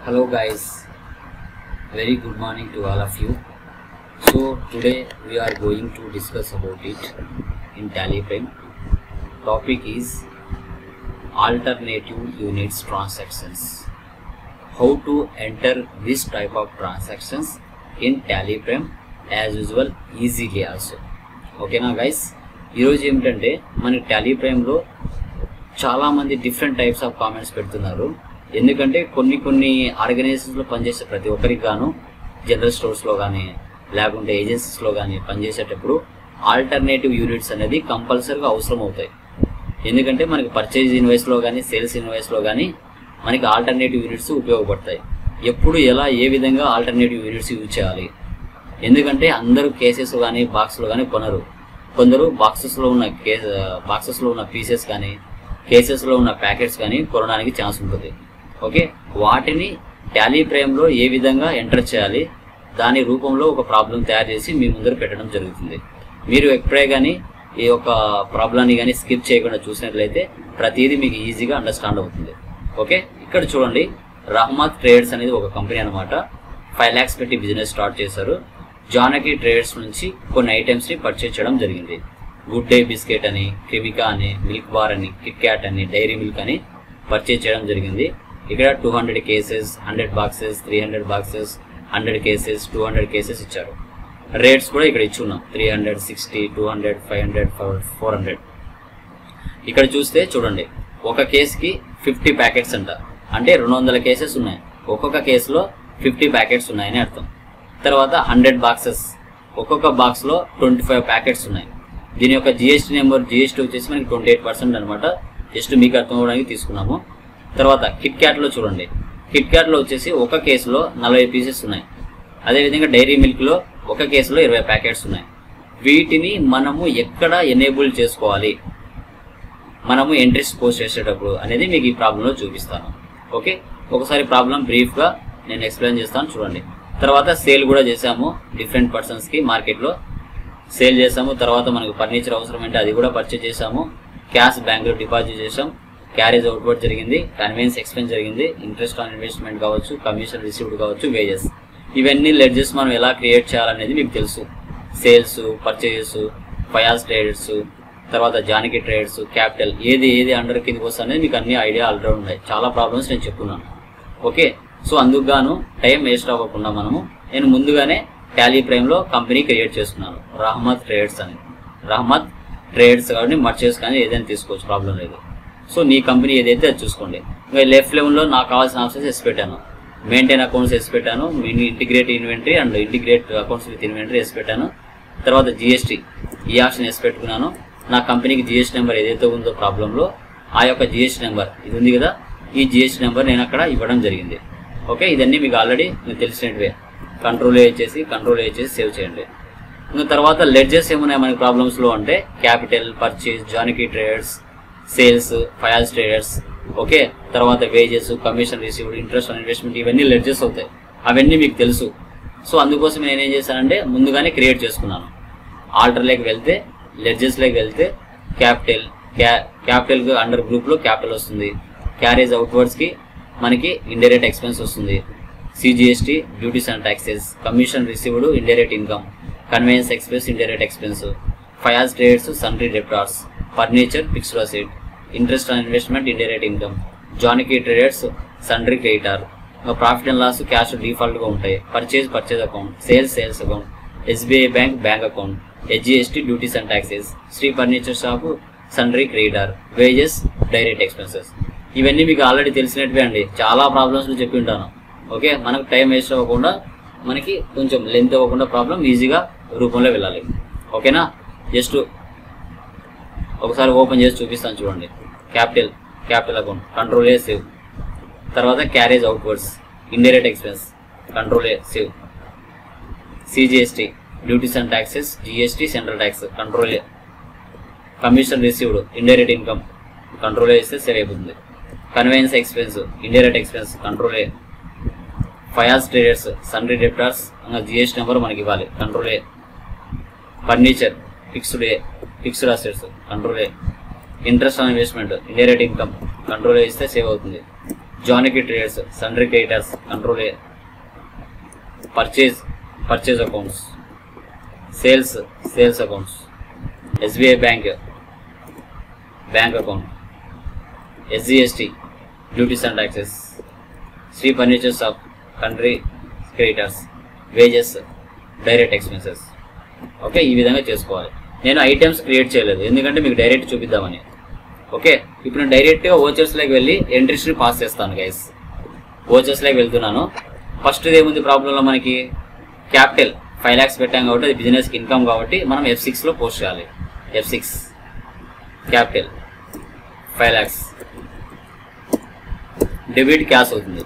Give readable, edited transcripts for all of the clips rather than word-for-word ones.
Hello guys, very good morning to all of you. So today we are going to discuss about it in TallyPrime. Topic is alternative units transactions. How to enter this type of transactions in TallyPrime as usual easily also. Okay na guys, ఈరోజు ఏమిటంటే మన TallyPrime లో చాలా మంది different types of comments పెడుతున్నారు. ఎందుకంటే కొన్ని ఆర్గనైజేషన్స్లో పనిచేసే ప్రతి ఒక్కరికి గాను జనరల్ స్టోర్స్లో కానీ లేకుంటే ఏజెన్సీస్లో కానీ పనిచేసేటప్పుడు ఆల్టర్నేటివ్ యూనిట్స్ అనేది కంపల్సరీగా అవసరం అవుతాయి. ఎందుకంటే మనకి పర్చేజ్ ఇన్వాయిస్లో కానీ సేల్స్ ఇన్వాయిస్లో కానీ మనకి ఆల్టర్నేటివ్ యూనిట్స్ ఉపయోగపడతాయి. ఎప్పుడు ఎలా ఏ విధంగా ఆల్టర్నేటివ్ యూనిట్స్ యూజ్ చేయాలి, ఎందుకంటే అందరూ కేసెస్ కానీ బాక్స్లో కానీ కొనరు. కొందరు బాక్సెస్లో ఉన్న పీసెస్ కానీ కేసెస్లో ఉన్న ప్యాకెట్స్ కానీ కొనడానికి ఛాన్స్ ఉంటుంది. ఓకే, వాటిని TallyPrimeలో ఏ విధంగా ఎంటర్ చేయాలి దాని రూపంలో ఒక ప్రాబ్లం తయారు చేసి మీ ముందర పెట్టడం జరుగుతుంది. మీరు ఎప్పుడే కానీ ఈ యొక్క ప్రాబ్లాన్ని కానీ స్కిప్ చేయకుండా చూసినట్లయితే ప్రతిదీ మీకు ఈజీగా అండర్స్టాండ్ అవుతుంది. ఓకే, ఇక్కడ చూడండి, రహ్మత్ ట్రేడర్స్ అనేది ఒక కంపెనీ అనమాట. 5 lakhs పెట్టి బిజినెస్ స్టార్ట్ చేశారు. జానకి ట్రేడర్స్ నుంచి కొన్ని ఐటమ్స్ని పర్చేజ్ చేయడం జరిగింది. గుడ్ డే బిస్కెట్ అని, క్రిమికా అని, మిల్క్ బార్ అని, కిట్ క్యాట్ అని, డైరీ మిల్క్ అని పర్చేజ్ చేయడం జరిగింది. ఇక్కడ 200 cases, 100 boxes, 300 boxes, 100 cases, 200 cases ఇచ్చారు. రేట్స్ కూడా ఇక్కడ ఇచ్చున్నాం, 300, 60, 200, 500, 400. ఇక్కడ చూస్తే చూడండి, ఒక కేసుకి 50 ప్యాకెట్స్ అంట, అంటే 200 కేసెస్ ఉన్నాయి. ఒక్కొక్క కేసులో 50 ప్యాకెట్స్ ఉన్నాయని అర్థం. తర్వాత 100 బాక్సెస్, ఒక్కొక్క బాక్స్లో 25 ప్యాకెట్స్ ఉన్నాయి. దీని యొక్క జిఎస్టీ నెంబర్, జిఎస్టీ వచ్చేసి మనకి 28% అనమాట. జస్ట్ మీకు అర్థం అవ్వడానికి తీసుకున్నాము. తర్వాత కిట్ క్యాట్లో చూడండి, కిట్ క్యాట్లో వచ్చేసి ఒక కేసులో 40 పీసెస్ ఉన్నాయి. అదేవిధంగా డైరీ మిల్క్లో ఒక కేసులో 20 ప్యాకెట్స్ ఉన్నాయి. వీటిని మనము ఎక్కడ ఎనేబుల్ చేసుకోవాలి, మనము ఎంట్రీస్ పోస్ట్ చేసేటప్పుడు అనేది మీకు ఈ ప్రాబ్లంలో చూపిస్తాను. ఓకే, ఒకసారి ప్రాబ్లం బ్రీఫ్గా నేను ఎక్స్ప్లెయిన్ చేస్తాను, చూడండి. తర్వాత సేల్ కూడా చేసాము, డిఫరెంట్ పర్సన్స్కి మార్కెట్లో సేల్ చేసాము. తర్వాత మనకు ఫర్నిచర్ అవసరం అంటే అది కూడా పర్చేజ్ చేసాము. క్యాష్ బ్యాంకులో డిపాజిట్ చేసాం. క్యారేజ్ అవుట్వర్డ్ జరిగింది, కన్వీనియన్స్ ఎక్స్పెన్స్ జరిగింది, ఇంట్రెస్ట్ ఆన్ ఇన్వెస్ట్మెంట్ కావచ్చు, కమిషన్ రిసీవ్డ్ కావచ్చు, వేజెస్. ఇవన్నీ లెడ్జెస్ మనం ఎలా క్రియేట్ చేయాలనేది మీకు తెలుసు. సేల్స్, పర్చేజెస్, ఫయాజ్ ట్రేడర్స్, తర్వాత జానకి ట్రేడర్స్, క్యాపిటల్ ఏది అండర్ కిందకి వస్తుంది అనేది మీకు అన్ని ఐడియా ఆల్రెడీ ఉన్నాయి. చాలా ప్రాబ్లమ్స్ నేను చెప్తున్నాను. ఓకే, సో అందుకు గాను టైం వేస్ట్ అవ్వకుండా నేను ముందుగానే TallyPrimeలో కంపెనీ క్రియేట్ చేసుకున్నాను, రహ్మత్ ట్రేడర్స్ అని. రహ్మత్ ట్రేడర్స్ కాబట్టి మర్చేస్ కానీ ఏదైనా తీసుకోవచ్చు, ప్రాబ్లం లేదు. సో నీ కంపెనీ ఏదైతే అది చూసుకోండి. ఇంకా లెఫ్ట్ లెవెల్లో నాకు కావాల్సిన ఆప్షన్స్ వేసి పెట్టాను. మెయింటైన్ అకౌంట్స్ వేసి పెట్టాను, integrate inventory and integrate accounts with inventory వేసి పెట్టాను. తర్వాత జిఎస్టీ ఈ ఆప్షన్ వేసి పెట్టుకున్నాను. నా కంపెనీకి జిఎస్టీ నెంబర్ ఏదైతే ఉందో ప్రాబ్లంలో ఆ యొక్క జిఎస్టీ నెంబర్ ఇది ఉంది కదా, ఈ జిఎస్టీ నెంబర్ నేను అక్కడ ఇవ్వడం జరిగింది. ఓకే, ఇదన్నీ మీకు ఆల్రెడీ మీకు తెలిసినట్టువే. కంట్రోల్ చేసి సేవ్ చేయండి. ఇంకా తర్వాత లెడ్జెస్ ఏమున్నాయి మనకి ప్రాబ్లమ్స్లో అంటే capital, purchase, Janaki traders, sales, Fayaz traders. Okay, తర్వాత wages, commission received, interest on investment, ఇవన్నీ లెడ్జెస్ అవుతాయి. అవన్నీ మీకు తెలుసు. సో అందుకోసం నేనేం చేశానంటే ముందుగానే క్రియేట్ చేసుకున్నాను. ఆల్టర్లోకి వెళ్తే, లెడ్జెస్లోకి వెళ్తే క్యాపిటల్ అండర్ గ్రూప్లో క్యాపిటల్ వస్తుంది. క్యారేజ్ అవుట్వర్డ్స్కి మనకి ఇండైరెక్ట్ ఎక్స్పెన్స్ వస్తుంది. CGST, duties and taxes, commission received, indirect income, convenience expense, indirect expense, Fayaz traders, sundry debtors, furniture, fixed asset, interest on investment, indirect income, Janaki traders, sundry creditor. Profit and loss cash డిఫాల్ట్గా ఉంటాయి. Purchase account, sales account, SBI bank account, HGST, duties and taxes, Shri furniture shop, sundry creditor, wages, direct expenses. ఇవన్నీ మీకు already తెలిసినట్టువే అండి, చాలా ప్రాబ్లమ్స్లో చెప్పి ఉంటాను. Okay, మనకు time waste అవ్వకుండా, మనకి కొంచెం లెంత్ అవ్వకుండా ప్రాబ్లం ఈజీగా రూపంలో వెళ్ళాలి. ఓకేనా, జస్ట్ ఒకసారి ఓపెన్ చేసి చూపిస్తాను చూడండి. Capital account, control A save. తర్వాత carriage outwards, indirect expense, control A save. CGST, duties and taxes, GST, central tax, control A. Commission received, indirect income, control A ఇస్తే సేవ్ అయిపోతుంది. Convenience expense, indirect expense, control A. Fayaz traders, sundry debtors, GST number మనకి ఇవ్వాలి, control A. Furniture, fixed assets, control A. Interest on investment, indirect income, control ఇస్తే save అవుతుంది. Janaki traders, sundry creditors, control A, purchase accounts, sales accounts, SBI bank account, SGST duties and taxes, Shri furniture shop, country creditors, wages, direct expenses. Okay, ఈ విధంగా చేసుకోవాలి. నేను items create చేయలేదు ఎందుకంటే మీకు direct చూపిద్దామని. ఓకే, ఇప్పుడు నేను డైరెక్ట్గా ఓచర్స్లోకి వెళ్ళి ఎంట్రీస్ని పాస్ చేస్తాను గైస్. ఓచర్స్లోకి వెళ్తున్నాను. ఫస్ట్ ఏముంది ప్రాబ్లంలో మనకి క్యాపిటల్ 5 lakhs పెట్టాం కాబట్టి అది బిజినెస్కి ఇన్కమ్ కాబట్టి మనం F6లో పోస్ట్ చేయాలి. F6 capital 5 lakhs debit cash అవుతుంది,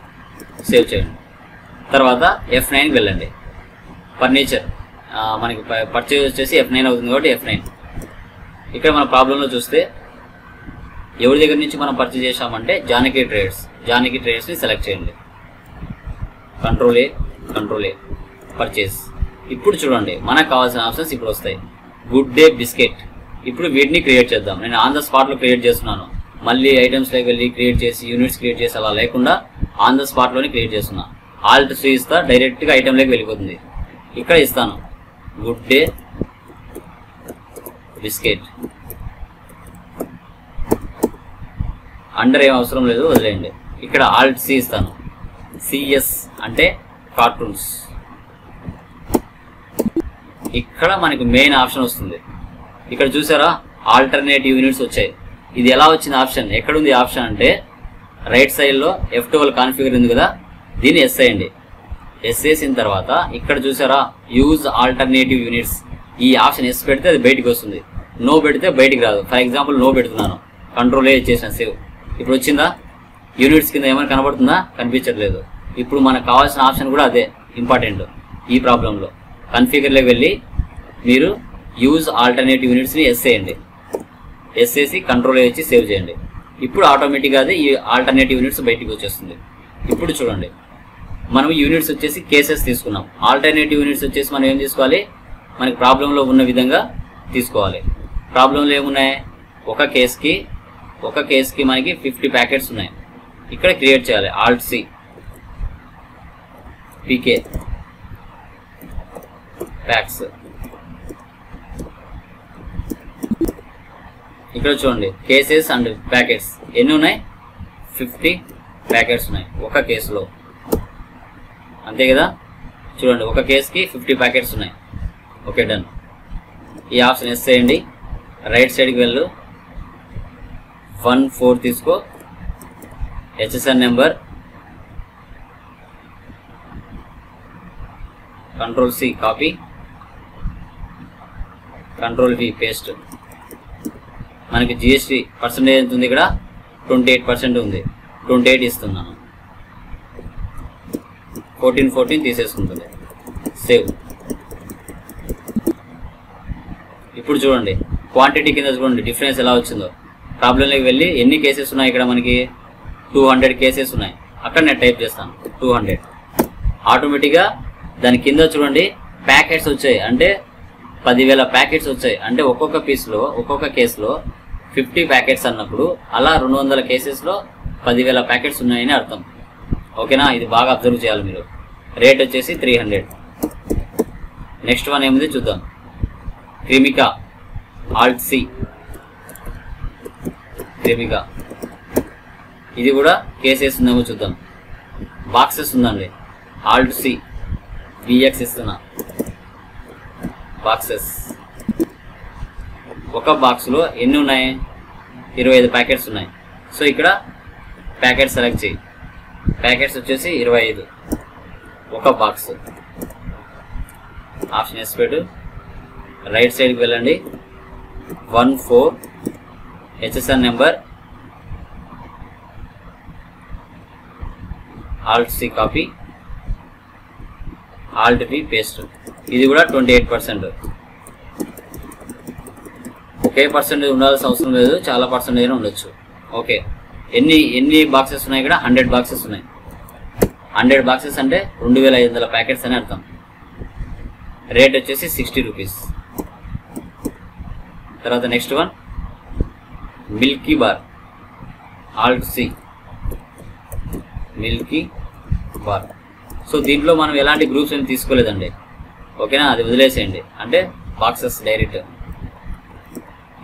సేవ్ చేయండి. తర్వాత F9కి వెళ్ళండి. ఫర్నిచర్ మనకి పర్చేజ్ వచ్చేసి F9 అవుతుంది కాబట్టి F9. ఇక్కడ మన ప్రాబ్లంలో చూస్తే ఎవరి దగ్గర నుంచి మనం పర్చేజ్ చేసామంటే జానకి ట్రేడర్స్ని సెలెక్ట్ చేయండి. Control A purchase. ఇప్పుడు చూడండి మనకు కావాల్సిన ఆప్షన్స్ ఇప్పుడు వస్తాయి. Good day biscuit. ఇప్పుడు వీటిని క్రియేట్ చేద్దాం. నేను ఆన్ ద స్పాట్లో క్రియేట్ చేస్తున్నాను. మళ్ళీ ఐటమ్స్లోకి వెళ్ళి క్రియేట్ చేసి యూనిట్స్ క్రియేట్ చేసి అలా లేకుండా ఆన్ ద స్పాట్లోనే క్రియేట్ చేస్తున్నా. ఆల్ట్ C ఇస్తా, డైరెక్ట్గా ఐటెంలోకి వెళ్ళిపోతుంది. ఇక్కడ ఇస్తాను గుడ్ డే బిస్కెట్. అండర్ ఏం అవసరం లేదు, వదిలేయండి. ఇక్కడ ఆల్ట్ C ఇస్తాను. CS అంటే కార్టూన్స్. ఇక్కడ మనకి మెయిన్ ఆప్షన్ వస్తుంది. ఇక్కడ చూసారా ఆల్టర్నేటివ్ యూనిట్స్ వచ్చాయి. ఇది ఎలా వచ్చింది ఆప్షన్, ఎక్కడుంది ఆప్షన్ అంటే రైట్ సైడ్లో F12 కాన్ఫిగర్ ఉంది కదా, దీన్ని ఎస్ అయ్యండి. ఎస్ వేసిన తర్వాత ఇక్కడ చూసారా యూజ్ ఆల్టర్నేటివ్ యూనిట్స్, ఈ ఆప్షన్ ఎస్ పెడితే అది బయటికి వస్తుంది, నో పెడితే బయటికి రాదు. ఫర్ ఎగ్జాంపుల్ నో పెడుతున్నాను, కంట్రోల్ ఏ చేసిన సేవ్. ఇప్పుడు వచ్చిందా యూనిట్స్ కింద ఏమైనా కనబడుతుందా? కనిపించట్లేదు. ఇప్పుడు మనకు కావాల్సిన ఆప్షన్ కూడా అదే ఇంపార్టెంట్ ఈ ప్రాబ్లంలో. కన్ఫిగర్లోకి వెళ్ళి మీరు యూజ్ ఆల్టర్నేటివ్ యూనిట్స్ని ఎస్ చేయండి. ఎస్ చేసి కంట్రోల్ వచ్చి సేవ్ చేయండి. ఇప్పుడు ఆటోమేటిక్గా అదే ఈ ఆల్టర్నేటివ్ యూనిట్స్ బయటికి వచ్చేస్తుంది. ఇప్పుడు చూడండి మనం యూనిట్స్ వచ్చేసి కేసెస్ తీసుకున్నాం. ఆల్టర్నేటివ్ యూనిట్స్ వచ్చేసి మనం ఏం తీసుకోవాలి, మనకి ప్రాబ్లంలో ఉన్న విధంగా తీసుకోవాలి. ప్రాబ్లంలో ఏమున్నాయి, ఒక కేస్కి మనకి 50 ప్యాకెట్స్ ఉన్నాయి. ఇక్కడ క్రియేట్ చేయాలి. Alt C PK packs. ఇక్కడ చూడండి కేసెస్ అండ్ ప్యాకెట్స్ ఎన్ని ఉన్నాయి, 50 ప్యాకెట్స్ ఉన్నాయి ఒక కేసులో, అంతే కదా. చూడండి ఒక కేసుకి 50 ప్యాకెట్స్ ఉన్నాయి. Okay done. ఈ ఆప్షన్ ఎస్ చేయండి. రైట్ సైడ్కి వెళ్ళు, 14 తీసుకో, HSN number, control C copy, control V paste. మనకి GST పర్సెంటేజ్ ఎంత ఉంది, ఇక్కడ 28% ఉంది. 28 ఇస్తున్నాను. 14 తీసేసుకుంటుంది. సేవ్. ఇప్పుడు చూడండి క్వాంటిటీ కింద చూడండి డిఫరెన్స్ ఎలా వచ్చిందో. ప్రాబ్లంలోకి వెళ్ళి ఎన్ని కేసెస్ ఉన్నాయి, ఇక్కడ మనకి 200 కేసెస్ ఉన్నాయి. అక్కడ నేను టైప్ చేస్తాను 200. ఆటోమేటిక్గా దాని కింద చూడండి ప్యాకెట్స్ వచ్చాయి, అంటే 10,000 ప్యాకెట్స్ వచ్చాయి. అంటే ఒక్కొక్క కేసులో 50 ప్యాకెట్స్ అన్నప్పుడు అలా 200 కేసెస్లో 10,000 ప్యాకెట్స్ ఉన్నాయని అర్థం. ఓకేనా, ఇది బాగా అబ్జర్వ్ చేయాలి మీరు. రేట్ వచ్చేసి 300. నెక్స్ట్ వన్ ఏముంది చూద్దాం. Cremica, Alt C Cremica. ఇది కూడా కేసెస్ ఉందేమో చూద్దాం. బాక్సెస్ ఉందండి, ఆల్ట్ C BX ఇస్తున్నా. బాక్సెస్, ఒక బాక్స్లో ఎన్ని ఉన్నాయి, 25 ప్యాకెట్స్ ఉన్నాయి. సో ఇక్కడ ప్యాకెట్ సెలెక్ట్ చేయి. ప్యాకెట్స్ వచ్చేసి 25 ఒక బాక్స్. ఆప్షన్ ఎస్ పెట్టు. రైట్ సైడ్కి వెళ్ళండి, 14 HSN number, alt C copy, alt V paste. ఇది కూడా 28%. ఒకే పర్సెంటేజ్ ఉండాల్సిన అవసరం లేదు, చాలా పర్సెంటేజ్ ఉండొచ్చు. ఓకే, ఎన్ని బాక్సెస్ ఉన్నాయి, ఇక్కడ 100 బాక్సెస్ ఉన్నాయి. 100 బాక్సెస్ అంటే 2500 ప్యాకెట్స్ అని అర్థం. రేట్ వచ్చేసి 60 రూపీస్. తర్వాత next one Milky bar, Alt C Milky bar. So దీంట్లో మనం ఎలాంటి గ్రూప్స్ ఏమి తీసుకోలేదండి, ఓకేనా, అది వదిలేసేయండి. అంటే బాక్సెస్ డైరెక్ట్,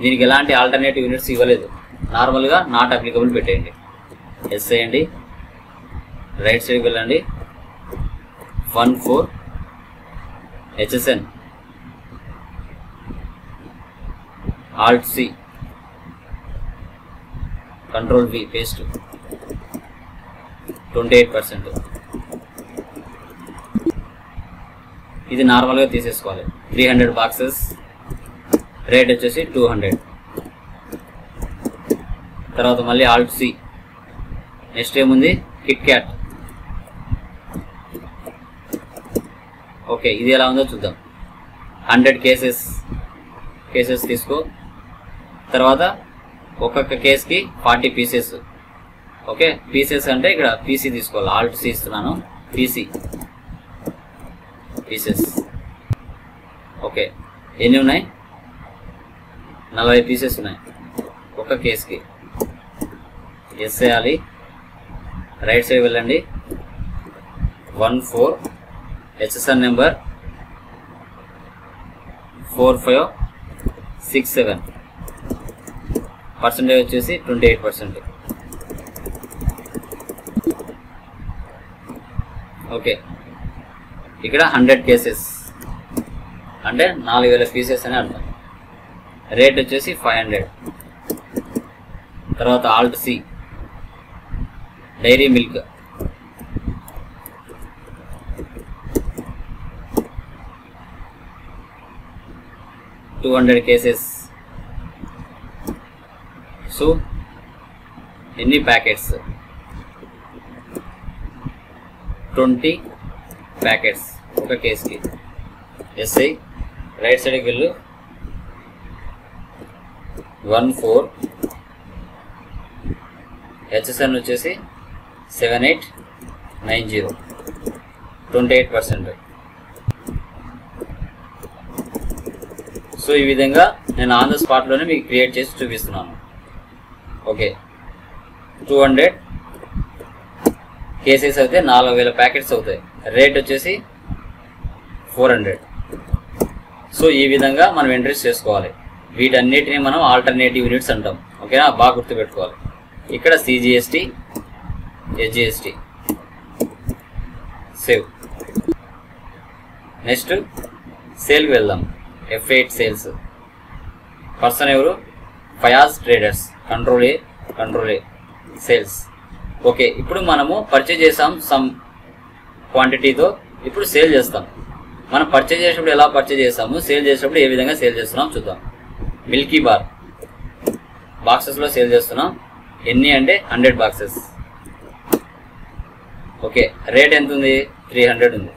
దీనికి ఎలాంటి ఆల్టర్నేటివ్ యూనిట్స్ ఇవ్వలేదు, నార్మల్గా నాట్ అప్లికబుల్ పెట్టేయండి. ఎస్ చేయండి, రైట్ సైడ్కి వెళ్ళండి, 14 HSN Alt C Control V paste 28%. ఇది నార్మల్గా తీసేసుకోవాలి. 300 బాక్సెస్, రేట్ వచ్చేసి 200. తర్వాత మళ్ళీ Alt C. నెక్స్ట్ ఏముంది, కిట్ క్యాట్. ఓకే, ఇది ఎలా ఉందో చూద్దాం. 100 కేసెస్ తీసుకో. తర్వాత ఒక్కొక్క కేస్కి 40 పీసెస్. ఓకే, పీసెస్ అంటే ఇక్కడ పీసీ తీసుకోవాలి. Alt C ఇస్తున్నాను, పీసెస్. ఓకే, ఎన్ని ఉన్నాయి, 40 పీసెస్ ఉన్నాయి ఒక కేస్కి. ఎస్ చేయాలి, రైట్ సైడ్ వెళ్ళండి, 14 HSN నెంబర్ 4567, పర్సెంటేజ్ వచ్చేసి 28%. ఓకే, ఇక్కడ 100 కేసెస్ అంటే 4000 పీసెస్ అని అర్థం. రేట్ వచ్చేసి 500. తర్వాత Alt C dairy milk, $200 cases. So ఎన్ని ప్యాకెట్స్, 20 ప్యాకెట్స్ ఒక కేస్కి. ఎస్ఐ రైట్ సైడ్కి వెళ్ళు, 14 HSN వచ్చేసి 7890, 28%. సో ఈ విధంగా నేను ఆన్ ద స్పాట్లోనే మీకు క్రియేట్ చేసి చూపిస్తున్నాను. ఓకే, 200 కేసెస్ అయితే 4000 ప్యాకెట్స్ అవుతాయి. రేట్ వచ్చేసి 400. సో ఈ విధంగా మనం ఎంట్రీస్ చేసుకోవాలి. వీటన్నిటిని మనం ఆల్టర్నేటివ్ యూనిట్స్ అంటాం. ఓకేనా, బాగా గుర్తుపెట్టుకోవాలి. ఇక్కడ CGST, SGST సేవ్. నెక్స్ట్ సేల్కి వెళ్దాం. F8 sales. పర్సన్ ఎవరు, Fayaz traders. Control A sales. Okay, ఇప్పుడు మనము పర్చేజ్ చేసాం సమ్ క్వాంటిటీతో, ఇప్పుడు సేల్ చేస్తాం. మనం పర్చేజ్ చేసేటప్పుడు ఎలా పర్చేజ్ చేస్తాము, సేల్ చేసేటప్పుడు ఏ విధంగా సేల్ చేస్తున్నాం చూద్దాం. మిల్కీ బార్ బాక్సెస్లో సేల్ చేస్తున్నాం. ఎన్ని అంటే 100 బాక్సెస్. ఓకే, రేట్ ఎంత ఉంది, 300 ఉంది.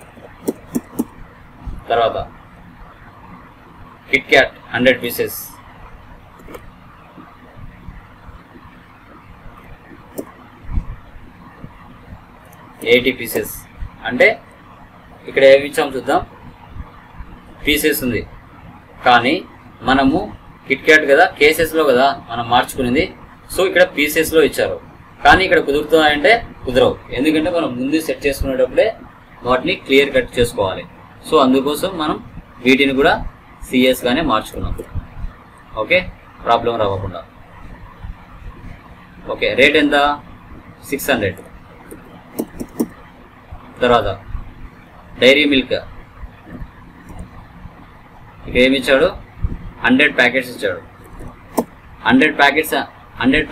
తర్వాత కిట్ క్యాట్ 100 పీసెస్, $80 పీసెస్. అంటే ఇక్కడ ఏమి ఇచ్చాము చూద్దాం. పీసెస్ ఉంది, కానీ మనము కిట్ క్యాట్ కదా, కేసెస్లో కదా మనం మార్చుకునేది. సో ఇక్కడ పీసెస్లో ఇచ్చారు, కానీ ఇక్కడ కుదురుతున్నాయంటే కుదరవు. ఎందుకంటే మనం ముందు సెట్ చేసుకునేటప్పుడే వాటిని క్లియర్ కట్ చేసుకోవాలి. సో అందుకోసం మనం వీటిని కూడా సిఎస్గానే మార్చుకున్నాం. ఓకే, ప్రాబ్లం రాకుండా. ఓకే, రేట్ ఎంత, 600. తర్వాత డైరీ మిల్క్, ఇక్కడ ఏమి ఇచ్చాడు, 100 ప్యాకెట్స్ ఇచ్చాడు. 100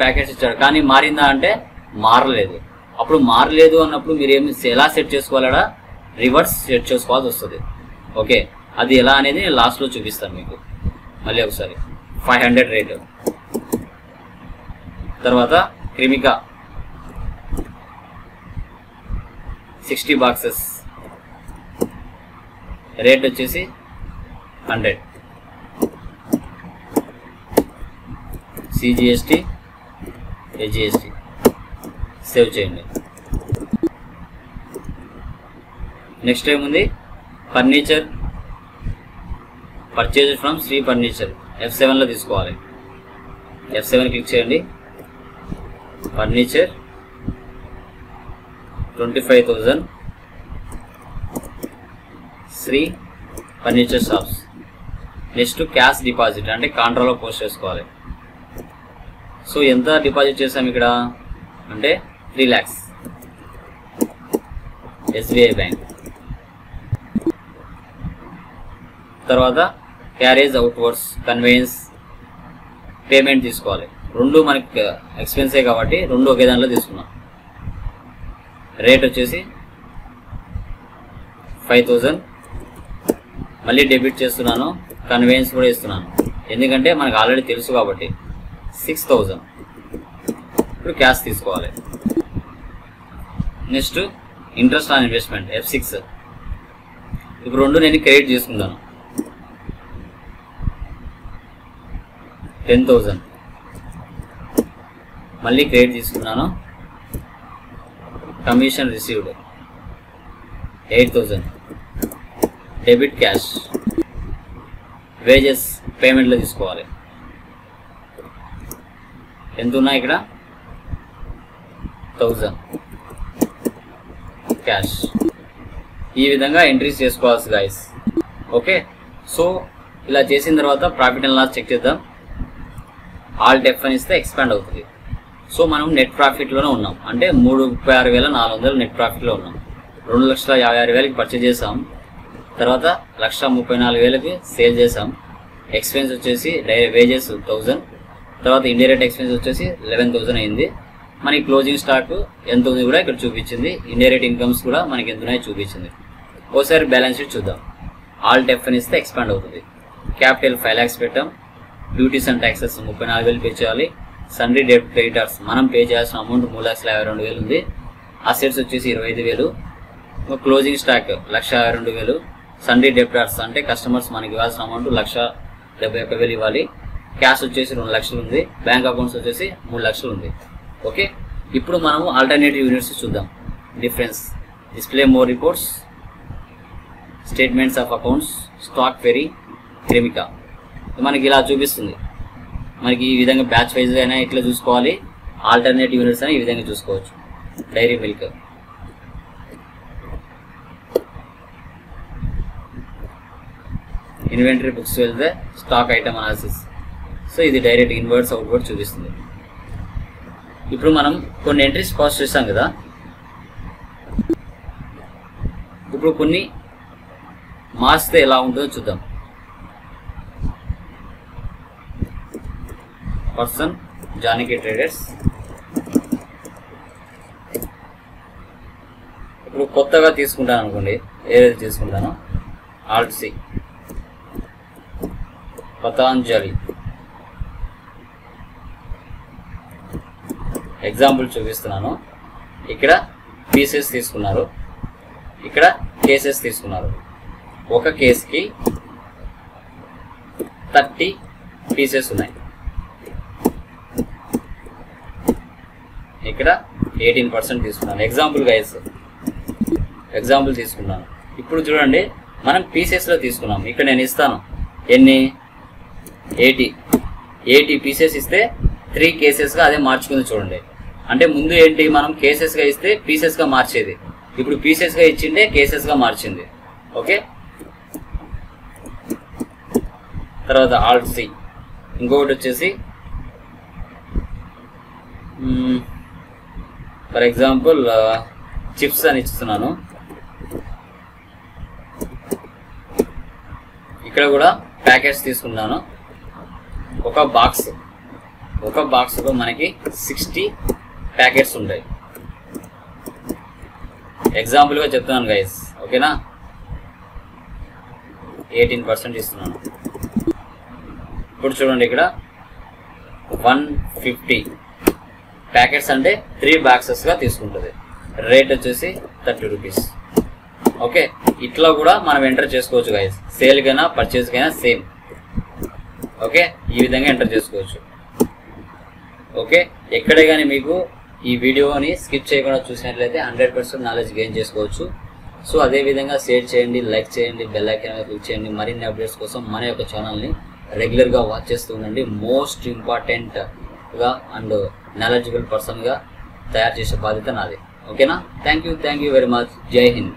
ప్యాకెట్స్ ఇచ్చాడు, కానీ మారిందా అంటే మారలేదు. అప్పుడు మారలేదు అన్నప్పుడు మీరు ఏమి ఎలా సెట్ చేసుకోవాలా, రివర్స్ సెట్ చేసుకోవాల్సి వస్తుంది. ఓకే, అది ఎలా అనేది నేను లాస్ట్లో చూపిస్తాను మీకు. మళ్ళీ ఒకసారి 500 రేటు. తర్వాత క్రిమికా 60 బాక్సెస్, రేట్ వచ్చేసి 100. CGST, SGST సేవ్ చేయండి. నెక్స్ట్ ఏముంది, furniture purchase from Shri furniture. F7లో తీసుకోవాలి. F7 క్లిక్ చేయండి. Furniture 25,000 Shri furniture shops. Next cash deposit అంటే కాంట్రాలో పోస్ట్ చేసుకోవాలి. సో ఎంత డిపాజిట్ చేసాం ఇక్కడ అంటే 3 lakhs SBI బ్యాంక్. తర్వాత క్యారేజ్ అవుట్వర్డ్స్ కన్వేయన్స్ పేమెంట్ తీసుకోవాలి. రెండు మనకి ఎక్స్పెన్సే కాబట్టి రెండు ఒకే దాంట్లో తీసుకున్నాం. రేట్ వచ్చేసి 5,000 మళ్ళీ డెబిట్ చేస్తున్నాను. కన్వేయన్స్ కూడా ఇస్తున్నాను ఎందుకంటే మనకు ఆల్రెడీ తెలుసు కాబట్టి. 6,000 ఇప్పుడు క్యాష్ తీసుకోవాలి. Next interest on investment F6. ఇప్పుడు రెండు నేను క్రెడిట్ చేసుకుంటాను. 10,000 మళ్ళీ క్రెడిట్ తీసుకున్నాను. Commission received 8,000 debit cash. Wages పేమెంట్లో తీసుకోవాలి. ఎంత ఉన్నాయి ఇక్కడ 1,000 క్యాష్. ఈ విధంగా ఎంట్రీస్ చేసుకోవాలి గైస్. ఓకే, సో ఇలా చేసిన తర్వాత ప్రాఫిట్ అండ్ లాస్ చెక్ చేద్దాం. ఆల్ట్ F అని ఇస్తే ఎక్స్పాండ్ అవుతుంది. సో మనం నెట్ ప్రాఫిట్లోనే ఉన్నాం అంటే 36,400 నెట్ ప్రాఫిట్లో ఉన్నాం. 2,56,000కి పర్చేజ్ చేసాం. తర్వాత 1,34,000కి సేల్ చేసాం. ఎక్స్పెన్స్ వచ్చేసి వేజెస్ 1,000. తర్వాత ఇండైరెక్ట్ ఎక్స్పెన్స్ వచ్చేసి 11,000 అయింది. మనకి క్లోజింగ్ స్టాక్ ఎంత ఉంది కూడా ఇక్కడ చూపించింది. ఇండైరెక్ట్ ఇన్కమ్స్ కూడా మనకి ఎంత ఉన్నాయో చూపించింది. ఒకసారి బ్యాలెన్స్ షీట్ చూద్దాం. ఆల్ట్ F అని ఇస్తే ఎక్స్పాండ్ అవుతుంది. క్యాపిటల్ 5 lakhs పెట్టాం. డ్యూటీస్ అండ్ ట్యాక్సెస్ 34,000 పే చేయాలి. సన్రీ డెబిట్ క్రెడిటర్స్ మనం పే చేయాల్సిన అమౌంట్ 3,52,000 ఉంది. అసెట్స్ వచ్చేసి 25,000. Closing stock 1,52,000. సన్రీ డెబిటర్స్ అంటే కస్టమర్స్ మనకి ఇవ్వాల్సిన అమౌంట్ 1,71,000 ఇవ్వాలి. క్యాష్ వచ్చేసి 2 lakhs ఉంది. బ్యాంక్ అకౌంట్స్ వచ్చేసి 3 lakhs ఉంది. ఓకే, ఇప్పుడు మనము ఆల్టర్నేటివ్ యూనిట్స్ చూద్దాం. Difference display more reports, statements of accounts, stock query, Cremica మనకి ఇలా చూపిస్తుంది. మనకి ఈ విధంగా బ్యాచ్ వైజ్ అయినా ఇట్లా చూసుకోవాలి. ఆల్టర్నేటివ్ యూనిట్స్ అయినా ఈ విధంగా చూసుకోవచ్చు. డైరీ మిల్క్, ఇన్వెంటరీ బుక్స్ వెళ్తే స్టాక్ ఐటమ్ అనాలిసిస్. సో ఇది డైరెక్ట్ ఇన్వర్డ్స్ అవుట్వర్డ్ చూపిస్తుంది. ఇప్పుడు మనం కొన్ని ఎంట్రీస్ పాస్ చేస్తాం కదా, ఇప్పుడు కొన్ని మార్చితే ఎలా ఉంటుందో చూద్దాం. Person Janaki traders. ఇప్పుడు కొత్తగా తీసుకుంటాను అనుకోండి, ఏదైతే తీసుకుంటానో ఆల్ట్ సి పతాంజలి. ఎగ్జాంపుల్ చూపిస్తున్నాను. ఇక్కడ పీసెస్ తీసుకున్నారు, ఇక్కడ కేసెస్ తీసుకున్నారు. ఒక కేసుకి 30 పీసెస్ ఉన్నాయి. ఇక్కడ 18% తీసుకున్నాను. ఎగ్జాంపుల్ తీసుకున్నాను. ఇప్పుడు చూడండి, మనం పీసెస్లో తీసుకున్నాం. ఇక్కడ నేను ఇస్తాను ఎన్ని 80 పీసెస్ ఇస్తే 3 కేసెస్గా అదే మార్చుకుంది. చూడండి, అంటే ముందు ఏంటి మనం కేసెస్గా ఇస్తే పీసెస్గా మార్చేది, ఇప్పుడు పీసెస్గా ఇచ్చిండే కేసెస్గా మార్చింది. ఓకే, తర్వాత ఆల్ట్ సి. ఇంకొకటి వచ్చేసి ఫర్ ఎగ్జాంపుల్ చిప్స్ అని ఇస్తున్నాను. ఇక్కడ కూడా ప్యాకెట్స్ తీసుకున్నాను. ఒక బాక్స్లో మనకి 60 ప్యాకెట్స్ ఉంటాయి. ఎగ్జాంపుల్గా చెప్తున్నాను గైస్, ఓకేనా. 18% ఇస్తున్నాను. ఇప్పుడు చూడండి, ఇక్కడ 150 ప్యాకెట్స్ అంటే 3 బాక్సెస్గా తీసుకుంటుంది. రేట్ వచ్చేసి 30 రూపీస్. ఓకే, ఇట్లా కూడా మనం ఎంటర్ చేసుకోవచ్చు గైస్. సేల్కైనా పర్చేస్కైనా సేమ్. ఓకే, ఈ విధంగా ఎంటర్ చేసుకోవచ్చు. ఓకే, ఎక్కడే కానీ మీకు ఈ వీడియోని స్కిప్ చేయకుండా చూసినట్లయితే 100% నాలెడ్జ్ గెయిన్ చేసుకోవచ్చు. సో అదేవిధంగా షేర్ చేయండి, లైక్ చేయండి, బెల్ ఐకాన్ మీద క్లిక్ చేయండి. మరిన్ని అప్డేట్స్ కోసం మన యొక్క ఛానల్ని రెగ్యులర్గా వాచ్ చేస్తూ ఉండండి. మోస్ట్ ఇంపార్టెంట్గా అండ్ నాలెడ్జబుల్ పర్సన్గా తయారు చేసే బాధ్యత నాది. ఓకేనా. Thank you very much. జై హింద్.